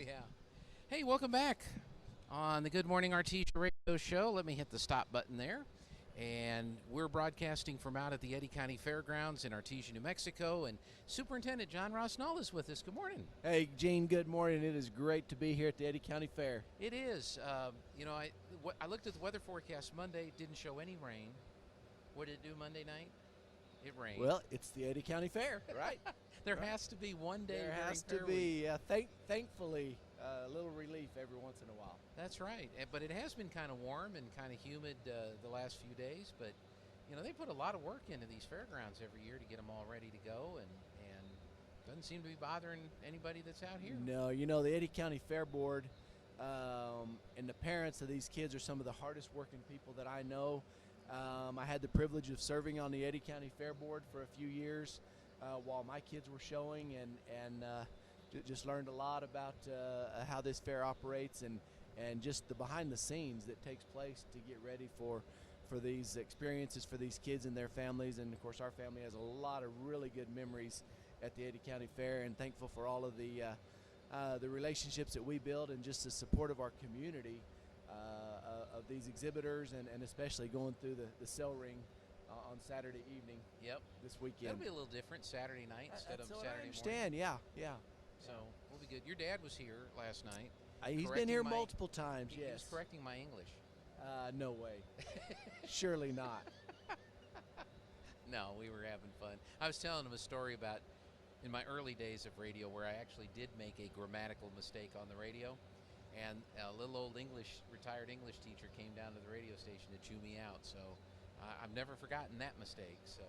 Yeah. Hey, welcome back on the Good Morning Artesia radio show. Let me hit the stop button there. And we're broadcasting from out at the Eddy County Fairgrounds in Artesia, New Mexico. And Superintendent John Ross Null is with us. Good morning. Hey, Gene, good morning. It is great to be here at the Eddy County Fair. It is. I looked at the weather forecast Monday. It didn't show any rain. What did it do Monday night? It rained. Well, it's the Eddy County Fair, right? There has to be one day. There has to be, thankfully, a little relief every once in a while. That's right. But it has been kind of warm and kind of humid the last few days. But, they put a lot of work into these fairgrounds every year to get them all ready to go. And doesn't seem to be bothering anybody that's out here. No, the Eddy County Fair Board and the parents of these kids are some of the hardest working people that I know. I had the privilege of serving on the Eddy County Fair Board for a few years while my kids were showing, and just learned a lot about how this fair operates and just the behind the scenes that takes place to get ready for these experiences for these kids and their families. And of course, our family has a lot of really good memories at the Eddy County Fair, and thankful for all of the relationships that we build and just the support of our community. Of these exhibitors and especially going through the cell ring on Saturday evening. Yep. This weekend. That'll be a little different Saturday night instead of Saturday morning. I understand. Yeah. So we'll be good. Your dad was here last night. He's been here multiple times. He was correcting my English. No way. Surely not. No, we were having fun. I was telling him a story about in my early days of radio where I actually did make a grammatical mistake on the radio. And a little old retired English teacher came down to the radio station to chew me out. So I've never forgotten that mistake. So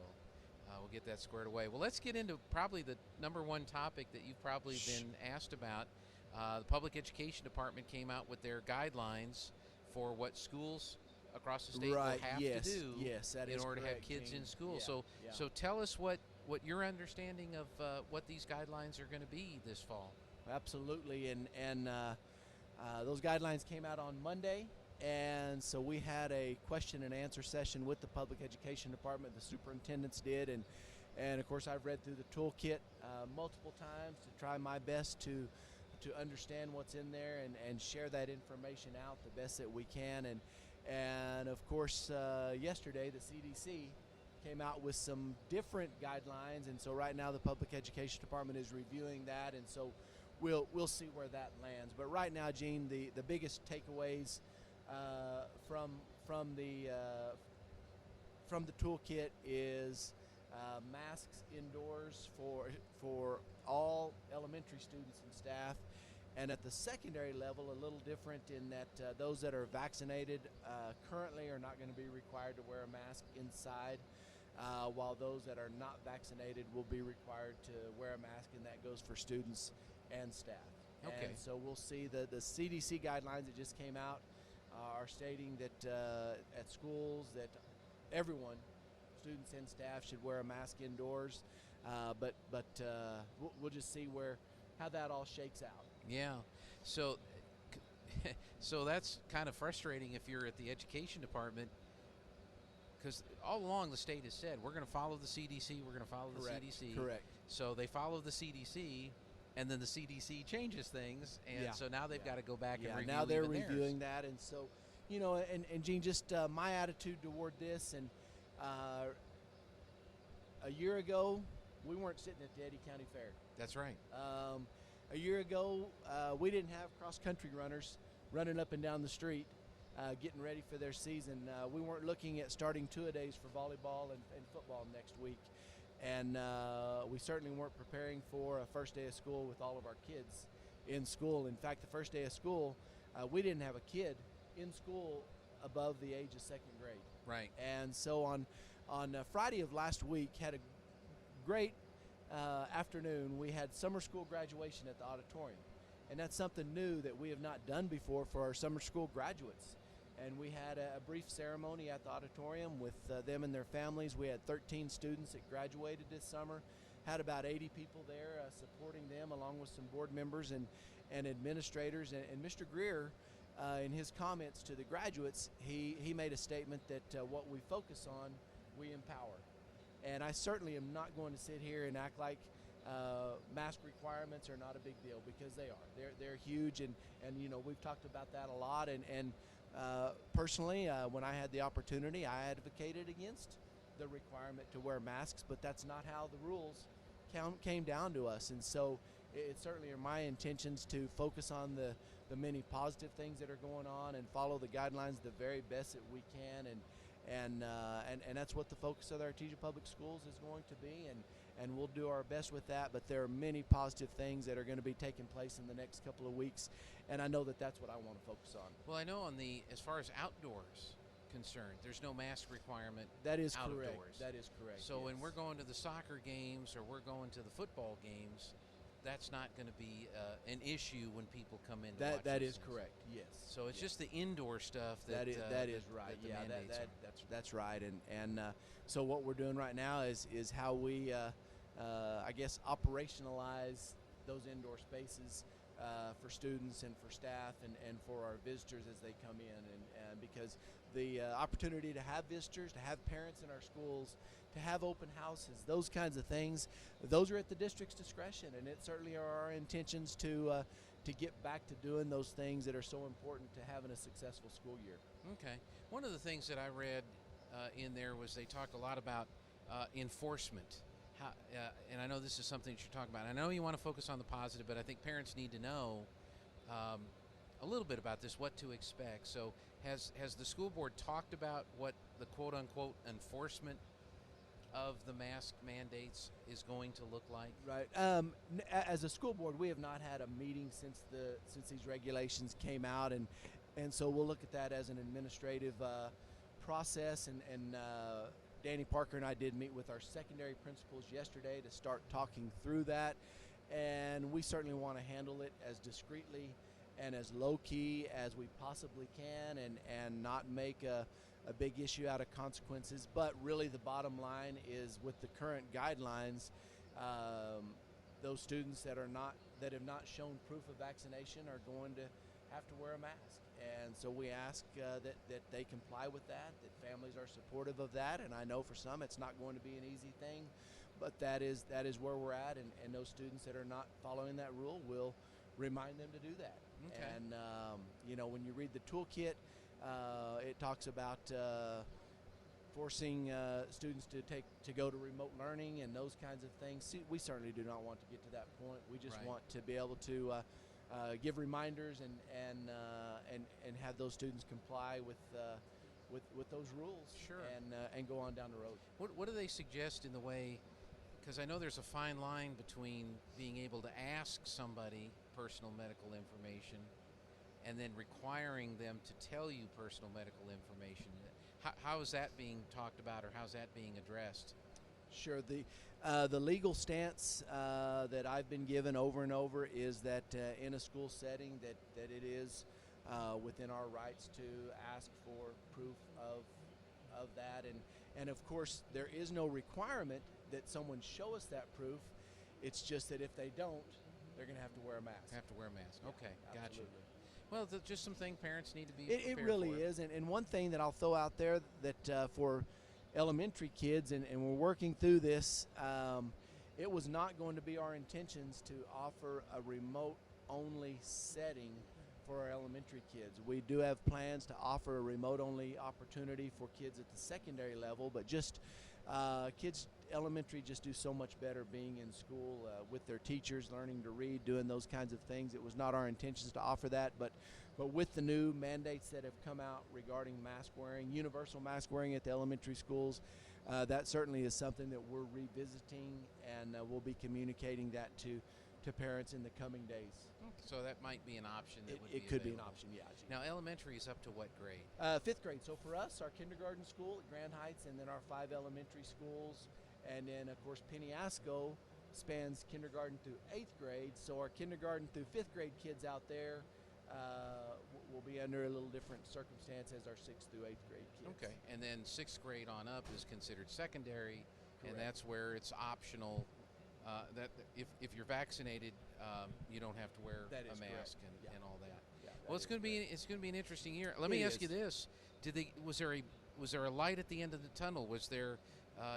we'll get that squared away. Well, let's get into probably the number one topic that you've probably been asked about. The Public Education Department came out with their guidelines for what schools across the state will have to do in order to have kids in school. So tell us what your understanding of what these guidelines are going to be this fall. Absolutely, and those guidelines came out on Monday, and so we had a question and answer session with the Public Education Department. The superintendents did, and of course I've read through the toolkit multiple times to try my best to understand what's in there and share that information out the best that we can. And of course yesterday the CDC came out with some different guidelines, and so right now the Public Education Department is reviewing that, and so we'll see where that lands. But right now, Gene, the biggest takeaways from the toolkit is masks indoors for all elementary students and staff, and at the secondary level, a little different in that those that are vaccinated currently are not going to be required to wear a mask inside. While those that are not vaccinated will be required to wear a mask, and that goes for students and staff. Okay. And so we'll see the CDC guidelines that just came out are stating that at schools that everyone, students and staff, should wear a mask indoors. But we'll just see how that all shakes out. Yeah. So that's kind of frustrating if you're at the education department, because all along the state has said we're going to follow the CDC, we're going to follow the CDC. Correct. So they follow the CDC, and then the CDC changes things, and so now they've got to go back and review. Now they're reviewing that, and so and Gene, just my attitude toward this, and a year ago we weren't sitting at the Eddy County Fair. That's right. A year ago we didn't have cross-country runners running up and down the street getting ready for their season. We weren't looking at starting two-a-days for volleyball and football next week. And we certainly weren't preparing for a first day of school with all of our kids in school. In fact, the first day of school, we didn't have a kid in school above the age of second grade. Right. And so on Friday of last week, had a great afternoon. We had summer school graduation at the auditorium. And that's something new that we have not done before for our summer school graduates. And we had a brief ceremony at the auditorium with them and their families. We had 13 students that graduated this summer, had about 80 people there supporting them, along with some board members and administrators. And Mr. Greer, in his comments to the graduates, he made a statement that what we focus on, we empower. And I certainly am not going to sit here and act like mask requirements are not a big deal, because they are. They're huge, and we've talked about that a lot. And personally, when I had the opportunity, I advocated against the requirement to wear masks, but that's not how the rules came down to us. And so it's certainly my intentions to focus on the many positive things that are going on and follow the guidelines the very best that we can, and that's what the focus of the Artesia Public Schools is going to be, and we'll do our best with that. But there are many positive things that are going to be taking place in the next couple of weeks, and I know that that's what I want to focus on. Well, I know as far as outdoors concerned, there's no mask requirement. That is outdoors. Correct. That is correct. So yes. when we're going to the soccer games or we're going to the football games, that's not going to be an issue when people come in. That is correct. Yes. So it's just the indoor stuff that is right. That yeah, that's right. And so what we're doing right now is how we I guess operationalize those indoor spaces for students and for staff and for our visitors as they come in, and because the opportunity to have visitors, to have parents in our schools, to have open houses, those kinds of things, those are at the district's discretion, and it certainly are our intentions to get back to doing those things that are so important to having a successful school year. Okay. One of the things that I read in there was they talk a lot about enforcement. And I know this is something that you're talking about. I know you want to focus on the positive, but I think parents need to know a little bit about this, what to expect. So has the school board talked about what the quote-unquote enforcement of the mask mandates is going to look like? Right. As a school board, we have not had a meeting since these regulations came out, and so we'll look at that as an administrative process. And Danny Parker and I did meet with our secondary principals yesterday to start talking through that, and we certainly want to handle it as discreetly and as low-key as we possibly can, and not make a big issue out of consequences. But really the bottom line is, with the current guidelines, those students that have not shown proof of vaccination are going to have to wear a mask. And so we ask that they comply with that families are supportive of that. And I know for some it's not going to be an easy thing, but that is where we're at, and those students that are not following that rule, will remind them to do that. Okay. And when you read the toolkit, it talks about forcing students to go to remote learning and those kinds of things. See, we certainly do not want to get to that point. We just Right. want to be able to give reminders and have those students comply with those rules. Sure. And go on down the road. What do they suggest in the way, because I know there's a fine line between being able to ask somebody personal medical information and then requiring them to tell you personal medical information. How is that being talked about, or how's that being addressed? Sure. The legal stance that I've been given over and over is that in a school setting that it is within our rights to ask for proof of that, and of course there is no requirement that someone show us that proof. It's just that if they don't, they're going to have to wear a mask. Have to wear a mask. Okay, gotcha. Absolutely. Well, just some things parents need to be It prepared really for. is, and one thing that I'll throw out there that for elementary kids, and we're working through this, it was not going to be our intentions to offer a remote-only setting for our elementary kids. We do have plans to offer a remote-only opportunity for kids at the secondary level, but just kids elementary just do so much better being in school with their teachers, learning to read, doing those kinds of things. It was not our intentions to offer that, but with the new mandates that have come out regarding mask wearing, universal mask wearing at the elementary schools, that certainly is something that we're revisiting, and we'll be communicating that to parents in the coming days. So that might be an option. It could be an option, yeah. Now, elementary is up to what grade? 5th grade. So for us, our kindergarten school at Grand Heights, and then our 5 elementary schools, and then of course Pennyasco spans kindergarten through 8th grade. So our kindergarten through 5th grade kids out there will be under a little different circumstance as our 6th through 8th grade kids. Okay, and then 6th grade on up is considered secondary. Correct. And that's where it's optional. That if you're vaccinated, you don't have to wear a mask and all that. Yeah, Well, it's going to be an interesting year. Let It me ask is. you this: was there a light at the end of the tunnel? Was there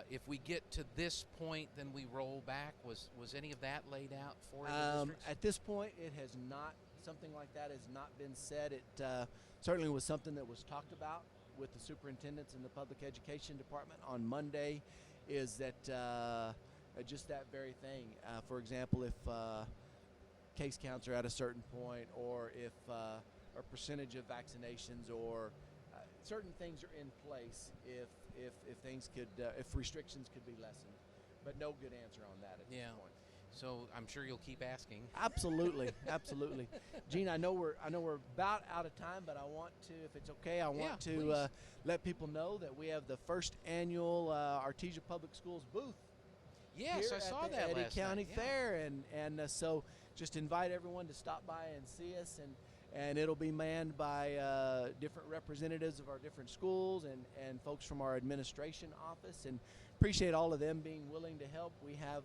if we get to this point, then we roll back. Was any of that laid out for the districts? At this point, it has not. Something like that has not been said. It certainly was something that was talked about with the superintendents in the public education department on Monday. Is that just that very thing? For example, if case counts are at a certain point, or if a percentage of vaccinations, or certain things are in place, if things could, if restrictions could be lessened, but no good answer on that at this point. So I'm sure you'll keep asking. Absolutely, absolutely. Gene, I know we're about out of time, but I want to, if it's okay, I want to let people know that we have the first annual Artesia Public Schools booth. Yes, I saw that Eddy last County night. Fair, and so just invite everyone to stop by and see us, and it'll be manned by different representatives of our different schools and folks from our administration office, and appreciate all of them being willing to help. We have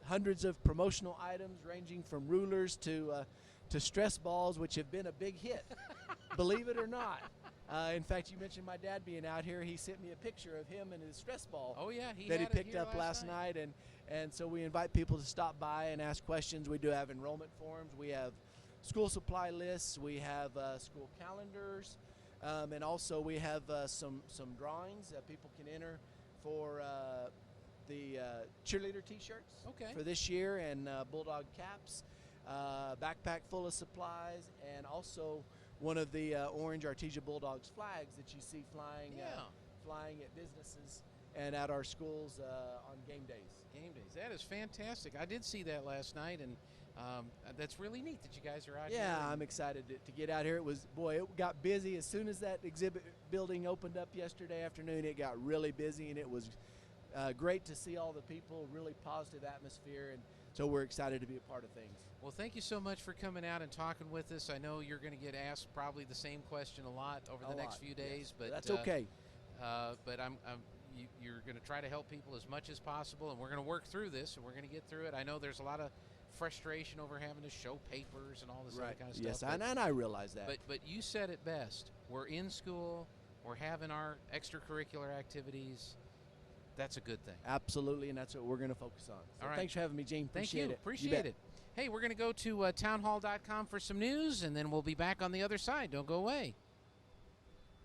hundreds of promotional items ranging from rulers to stress balls, which have been a big hit, believe it or not. In fact, you mentioned my dad being out here. He sent me a picture of him and his stress ball that he picked up last night. And so we invite people to stop by and ask questions. We do have enrollment forms. We have school supply lists. We have school calendars. And also we have some drawings that people can enter for the cheerleader t-shirts for this year, and Bulldog caps, backpack full of supplies, and also one of the orange Artesia Bulldogs flags that you see flying at businesses and at our schools on game days. Game days. That is fantastic. I did see that last night, and that's really neat that you guys are out here. Yeah, I'm excited to get out here. It got busy as soon as that exhibit building opened up yesterday afternoon. It got really busy, and it was great to see all the people, really positive atmosphere, and so we're excited to be a part of things. Well, thank you so much for coming out and talking with us. I know you're going to get asked probably the same question a lot over the next few days, but that's okay. But you're going to try to help people as much as possible, and we're going to work through this, and we're going to get through it. I know there's a lot of frustration over having to show papers and all this other kind of stuff. Yes, and I realize that. But you said it best. We're in school. We're having our extracurricular activities. That's a good thing. Absolutely, and that's what we're going to focus on. So all right. Thanks for having me, Gene. Appreciate it. Appreciate it. Hey, we're going to go to townhall.com for some news, and then we'll be back on the other side. Don't go away.